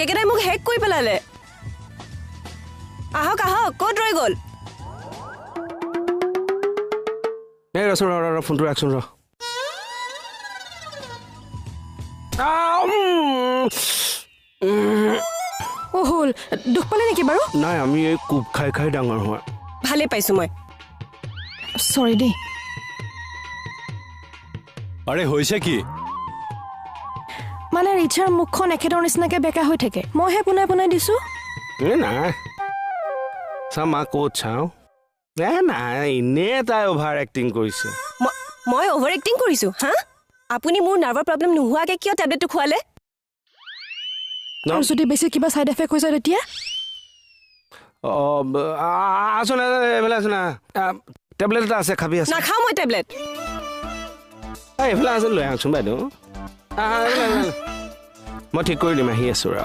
সেইকেইটাই মোক হেক কৰি পেলালে আহক আহক ক'ত ৰৈ গ'ল এই ৰচোন ৰ ফোনটো ৰাখচোন ৰ হ'ল দুখ পালে নেকি বাৰু নাই আমি এই কোব খাই খাই ডাঙৰ হোৱা ভালে পাইছো মই চৰি দেই আৰে হৈছে কি মানে ৰিচাৰ মুখখন একেদৰ নিচিনাকে বেকা হৈ থাকে মইহে পোনাই পোনাই দিছো এই নাই চা মা ক'ত চাওঁ নাই এনেই তাই অভাৰ এক্টিং কৰিছে মই অভাৰ এক্টিং কৰিছো হা আপুনি মোৰ নাৰ্ভাৰ প্ৰব্লেম নোহোৱাকে কিয় টেবলেটটো খুৱালে আৰু যদি বেছি কিবা চাইড এফেক্ট হৈ যায় তেতিয়া আছোন এইফালে আছোন টেবলেট এটা আছে খাবি আছে নাখাওঁ মই টেবলেট এইফালে আছে লৈ আহকচোন বাইদেউ মই ঠিক কৰি দিম আহি আছো ৰ